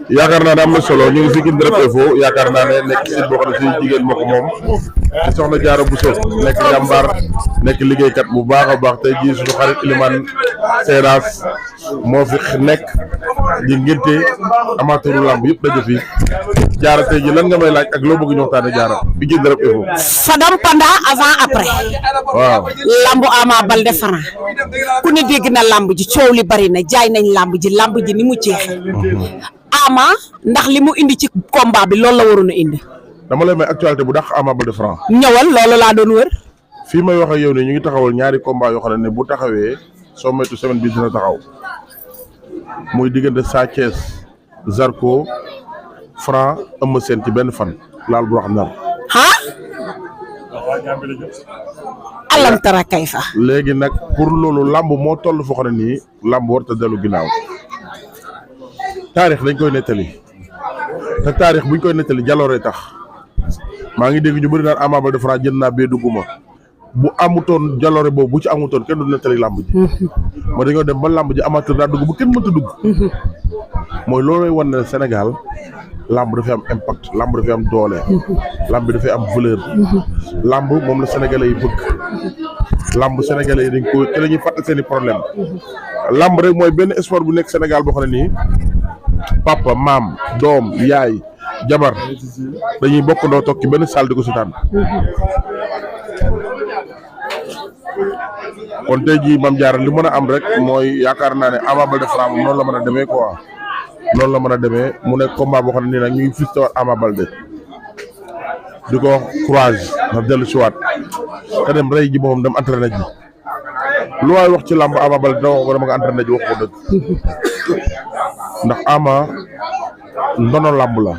yaakaar naa ne am na solo ñu ngi fi Guine Direct Info yaakaar naa ne nekk site boo xam ne suñu jigéen moo ko moom ci soxna Diarra Bousso nekk jàmbaar nekk liggéeykat bu baax a baax tey jii suñu xarit Ilimane Seras moo fi nekk di ngénte amateuru lamb yëpp daje fi Diarra tey jii lan nga may laaj ak loo bëgg ñu waxtaane Diarra bi Guine Direct Info. Fadam pendant avant après. waaw. lambu Ama Baldé Franc ku ne dégg na lamb ji coow li bari na jaay nañ lamb ji ni mu jeexee. Ama ndax li mu indi ci combat bi loolu la waroon a indi. dama lay may actualité bu dàq Ama Baldé Franc. ñëwal loolu laa doon wër. fii may wax ak yow ne ñu ngi taxawal ñaari combat yoo xam ne bu taxawee soo moytu semaine bi dina taxaw muy diggante Sa Thiès Zarko Franc Eumeu Sène ci benn fan laal bu wax nar. ah. alantara kay fa. léegi nag pour loolu lamb moo toll foo xam ne nii lamb warut a dellu ginnaaw taarix dañ koy nettali te taarix buñ koy nettali jaloore tax maa ngi dégg ñu bëri naan Ama Baldé Franc jënd naa bee dugguma bu amutoon jaloore boobu bu ci amutoon kenn du nettali lamb ji. mooy dañoo dem ba lamb ji amateur daa dugg bu kenn mënta dugg. mooy loolooy wan ne Sénégal lamb dafay am impact lamb dafay am doole. lamb bi dafay am valeur. lamb moom la sénégalais yi bëgg. lamb sénégalais yi dañ ko te la ñuy fàtte seen i problème lamb rek mooy benn sport bu nekk Sénégal boo xam ne nii papa maam doom yaay jabar dañuy bokk ndoo toog ci benn salle di ko seetaan. kon tey jii Mame Diarra li mën a am rek mooy yaakaar naa ne Ama Baldé Franc moom noonu la mën a demee quoi noonu la mën a demee mu nekk combat boo xam ne nii nag ñu ngi fis tawaat Ama Baldé di ko wax courage na dellu si waat te dem rey ji boppam dem entraîné ji lu waay wax ci làmb Ama Baldé dina wax ko dama nga entraîné ji wax ko dëgg ndax Ama ndono làmb la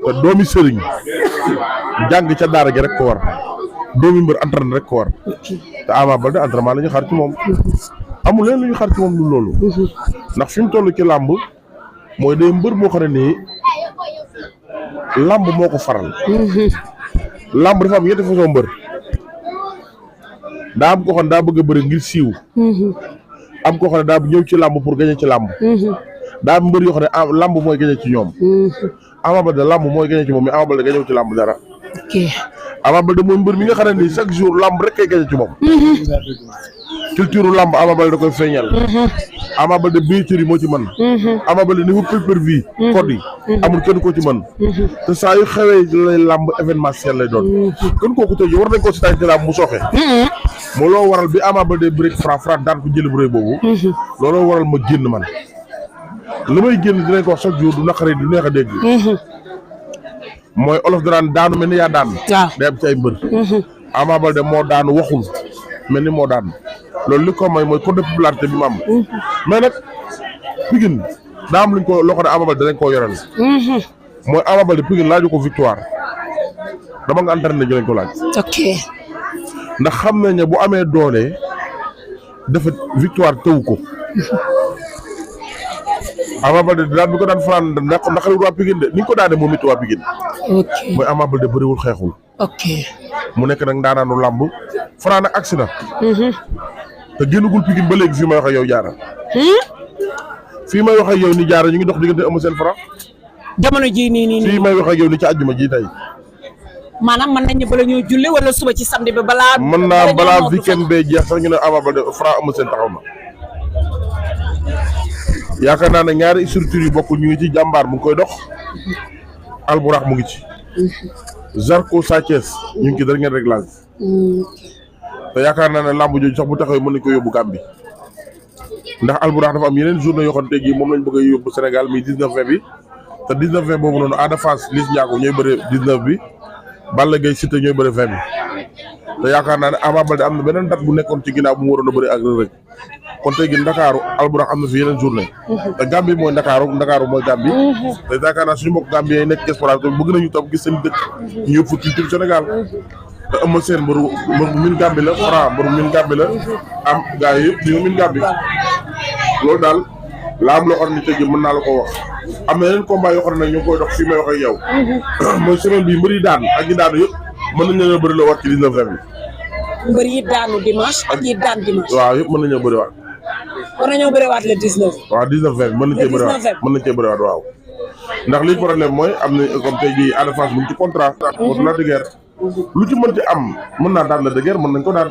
te doomi sëriñ jàng ca daara gi rek ko war doomi mbër entraîné rek ko war te Ama Baldé entraînement la ñu xaar ci moom amul leen lu ñu xaar ci moom lu loolu ndax fi mu toll ci làmb mooy day mbër moo xam ne nii làmb moo ko faral làmb dafa am ñetti façon mbër daa am ko xam ne daa bëgg a bëri ngir siiw am ko xam ne daa ñëw ci làmb pour gagner ci làmb daa am mbër yoo xam ne làmb mooy gagner ci ñoom Ama Baldé làmb mooy gagner ci moom mais Ama Baldé ga ñëw ci làmb dara Ama Baldé mooy mbër mi nga xam ne nii chaque jour làmb rek kay gagner ci moom culture làmb Ama Baldé da koy feeñal Ama Baldé billetterie yi moo ci mën Ama Baldé niveau pay-per-view code yi amul kenn koo ci mën te saa yu xewee lay làmb événementiel lay doon kon kooku tey war nañ ko seetaan ci làmb mu sooxe moo loo waral bi Ama Baldé bëreeg Franc daan ko jël bu rëy boobu looloo waral ma génn man li may génn dinañ ko wax chaque jour du naqari du neex a dégg mooy olof danaan daanu mel ni yaa daan day am ci ay mbër Ama Baldé moo daanu waxul mel ni moo daan loolu li ko may mooy code de popularité bi mu am mais nag Pikine daa am luñ ko loo xam ne Ama Baldé dañ koo yoreel mooy Ama Baldé Pikine laaju ko victoire dama nga entraîné ji lañ ko laaj ok ndax xam nañ ne bu amee doole dafa victoire tëw ko Ama Baldé daan bi ko daan fanaan naqariwul waa Pikine de ni ñu ko daane moom it waa Pikine mooy Ama Baldé bëriwul xeexul mu nekk nag ndaanaanu làmb Franc nag agsi na te génnagul Pikine ba léegi fii may wax ak yow Diarra fii may wax ak yow ni Diarra ñu ngi dox diggante Eumeu Sène Franc jamono ji nii fii may wax ak yow ni ci àjjuma ji tey maanaam mën nañu bala ñoo julli wala suba ci samedi bi balaa mën naa balaa weekend bee jeex sax ñu ne Ama Baldé Franc Eumeu Sène taxaw na yaakaar naa ne ñaari structure yu bokkul ñu ngi ci jàmbaar mu ngi koy dox Alburax mu ngi ci Zarko Sa Thiès ñu ngi ci dernier réglage te yaakaar naa ne làmb jooju sax bu taxawee mën nañu ko yóbbu Gambie ndax Alburax dafa am yeneen journée yoo xam ne tey moom lañ bëgg a yóbbu Sénégal mi 19/20 bi te 19/20 boobu noonu Ada Fass Liss Ndiago ñooy bëre 19 bi Balla Gaye Siteu ñooy bëre 20 bi te yaakaar naa ne Ama Baldé am na beneen date bu nekkoon ci ginnaaw bu mu waroon a bëre ak Reug Reug kon tey gi Ndakaaru Alburax am na fi yeneen journée te Gambie mooy Ndakaaru mooy Gambie te yaakaar naa suñu mbokk Gambie yi nekk diaspora te bëgg nañu tam gis seen dëkk ñu yóbbu fa culture Sénégal te Eumeu Sène mbëru min Gambie la Franc mbëru min Gambie la am gars yi yëpp ñu ngi min Gambie loolu daal la am loo xam ne tey jii mën naa la ko wax am na yeneen combat yoo xam ne nag ñu ngi koy dox fii may wax ak yow mooy semaine bii mbër yi daan ak ñi daanu yëpp mën nañ leen a bëri la war ci 19/20 bi mbër yi daanu dimanche ak yi daan dimanche waaw yëpp mën nañoo bëri waat war nañoo bëriwaat le 19. waaw 19 20 mën nañ cee bëriwaat waaw. ndax li problème mooy am na comme tey jii Ada Fass mu ngi ci contrat. contre Lac de Guiers. lu ci mënti am mën naa daan Lac de Guiers mën nañ ko daan.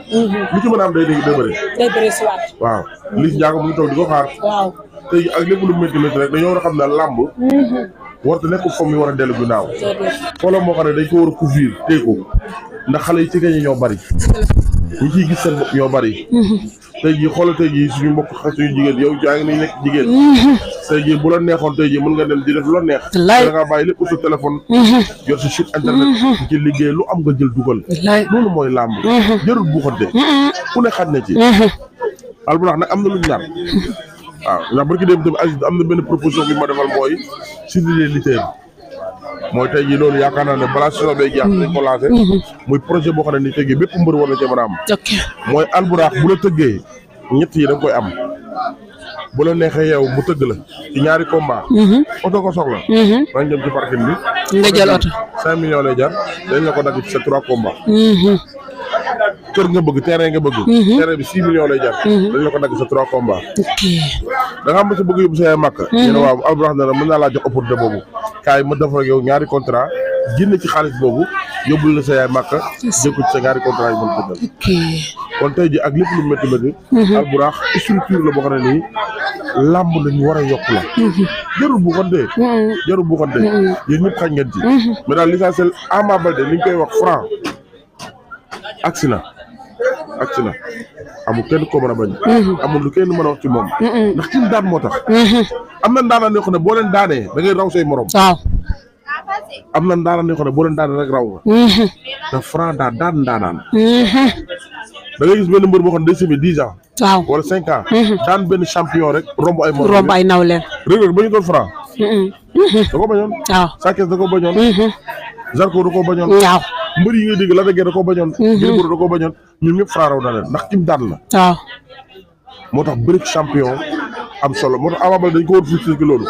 lu ci mën a am day bëri. day bëri si waat. waaw Liss Ndiago mu ngi toog di ko xaar. waaw tey ak lépp lu métti rek dañoo war a xam ne làmb. warut a nekk foofu mi war a dellu ginnaaw. xooloo moo xam ne dañ ko war a couvrir téye ko ndax xale yi ci gañe ñoo bari. ñi ciy gis seen bopp ñoo bari. tey jii xoolal tey jii suñu mbokk suñu jigéen yow yaa ngi nekk jigéen. tey jii bu la neexoon tey jii mën nga dem di def lu la neex. da ngaa bàyyi lépp sa téléphone. yor sa site internet. ci liggéey lu am nga jël dugal. loolu mooy làmb. jarul buuxante. ku ne xaj na ci. Albourakh nag am na lu ñu naan. waaw ndax barki dem tamit am na benn proposition bi ma defal mooy civiliser lutteurs mooy tey jii loolu yaakaar naa ne balaa saison bay jeex dañ ko lancé muy projet boo xam ne ni tey jii bépp mbër war na cee mën a am mooy Albourakh bu la tëggee ñett yi da nga koy am bu la neexee yow mu tëgg la ci ñaari combat oto ko soxla dañ dem ci parking bi nga jël oto 5 millions lay jar dañ la ko dagg ci sa 3 combat kër nga bëgg terrain nga bëgg terrain bi 6 millions lay jar dañ la ko dagg sa 3 combat da nga am sa bëgg yóbbu sa yaay màkk ñu ne waaw Albourakh ne la mën naa laa jox opportunité boobu kaay ma def ak yow ñaari contrat génn ci xaalis boobu yóbbul la sa yaay màkk jëkku ci sa ñaari contrat yi mën tëddal kon tey ji ak lépp lu métti Albourakh structure la boo xam ne nii làmb lañu war a yokk la jarul bu xonte yéen ñëpp xañ ngeen ci mais daal l'essentiel Ama Baldé li ñu koy wax franc agsi na amul kenn ko mën a bañ amul lu kenn mën a wax ci moom ndax ki mu daan moo tax am na ndaanaan yoo xam ne boo leen daanee da ngay raw say morom waaw am na ndaanaan yoo xam ne boo leen daanee rek raw nga te franc daan ndaanaan da ngay gis benn mbër boo xam ne day semé 10 ans waaw wala 5 ans daan benn champion rek romb ay morom romb ay naw leen Reug ba ñu doon franc da ko bañoon waaw Sa Thiès da ko bañoon Zarko da ko bañoon waaw mbër yi nga dégg Lac de Guiers da ko bañoon Gris Bordeaux da ko bañoon ñun ñëpp franc raw na leen ndax kim daan la waaw moo tax bëri champion am solo moo tax Ama Baldé dañ ko war fii ci loolu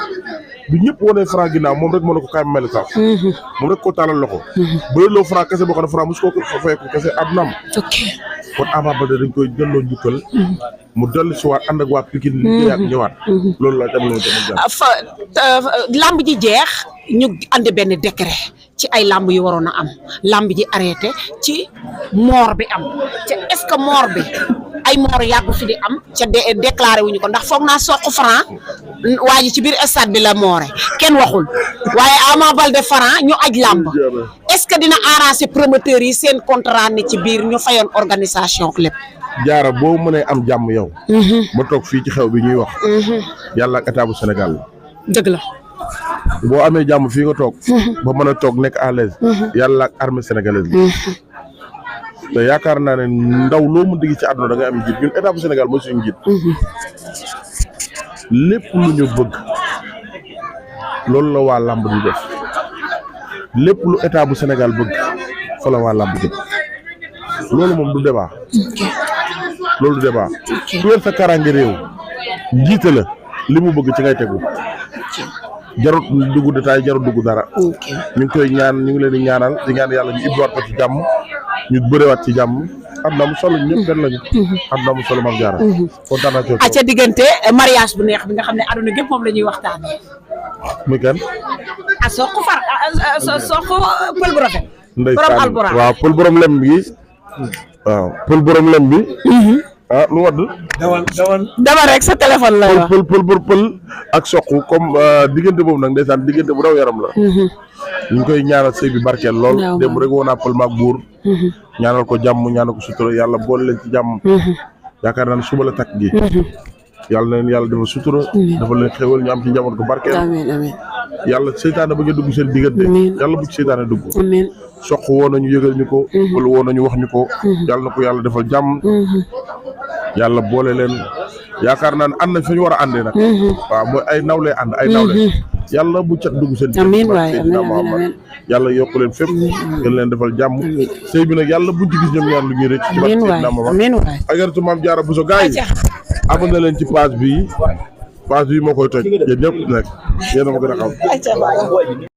bi ñëpp wanee franc ginnaaw moom rek mën na ko kaay mel sax moom rek koo taalal loxo bëri loo franc kese boo xam ne franc mosu ko fay ko kese àddunaam kon Ama Baldé dañ koy delloo njukkal mu dellu si waat ànd ak waa Pikine liggéeyaat ñëwaat loolu la tamit lamb ji jeex ñu andi benn décret ci ay lamb yu waroon a am lamb ji arrêté ci moor bi am ca est-ce que moor bi ay moor yàggu fi di am ca déclaré wuñu ko ndax foog naa soq franc waa ji ci biir stade bi la moore kenn waxul waaye Ama Baldé franc ñu aj lamb est-ce que dina arranger promoteurs yi seen contrat ne ci biir ñu fayoon organisation lépp jaara boo mënee am jàmm yow ba toog fii ci xew bi ñuy wax yàlla ak état bu Sénégal la dëgg la boo amee jàmm fii nga toog ba mën a toog nekk à l'aise yàlla ak armée sénégalaise bi te yaakaar naa ne ndaw loo mën digi ci àdduna da nga am njiit ñun état bu Sénégal mooy suñu njiit lépp lu ñu bëgg loolu la waa làmb di def lépp lu état bu Sénégal bëgg fa la waa làmb jëm loolu moom du débat loolu du débat ku yor sa karange réew njiite la li mu bëgg ci ngay tegu jarut dugg détail jarut dugg dara ñu ngi koy ñaan ñu ngi leen di ñaanal di ñaan yàlla ñu ibbiwaat ko ci jàmm ñu bëriwaat ci jàmm am na mu solo ñëpp benn lañu am na mu solo Mame Diarra kontaan naa ci ca diggante mariage bu neex bi nga xam ne àdduna gépp moom la ñuy waxtaanee muy kan soq pël bu rafet ndeysaan waaw pël borom lem bi waaw pël borom lem bi ah lu wadd dama rek sa téléphone la wax pël ak soq comme diggante boobu nag ndeysaan diggante bu daw yaram la ñu ngi koy ñaanal sëy bi barkeel lool démb rek woo naa pël maag buur ñaanal ko jàmm ñaanal ko sutura yàlla boole leen ci jàmm yaakaar naa ne suba la takk gi yàlla na leen yàlla dafa sutura dafa leen xéwal ñu am ci njaboot ko barkeel yàlla seytaane ba nga dugg seen diggante yàlla bu ci seytaane dugg soq woo nañu yëgal ñu ko wala woo nañu wax ñu ko yàlla na ko yàlla defal jàmm yàlla boole leen yaakaar naa ne ànd nañ fa ñu war a àndee nag waaw mooy ay nawle ànd ay nawle yàlla bu cat dugg seen amiin yàlla yokk leen fépp gën leen defal jàmm sëy bi nag yàlla buñ ci gis ñoom ñaar lu ñuy rëcc ci barke Seydina Muhammad ajaratu Mame Diarra Bousso gars yi abonné leen ci page bi moo koy toj yéen ñëpp nag yéen a ma gën a xam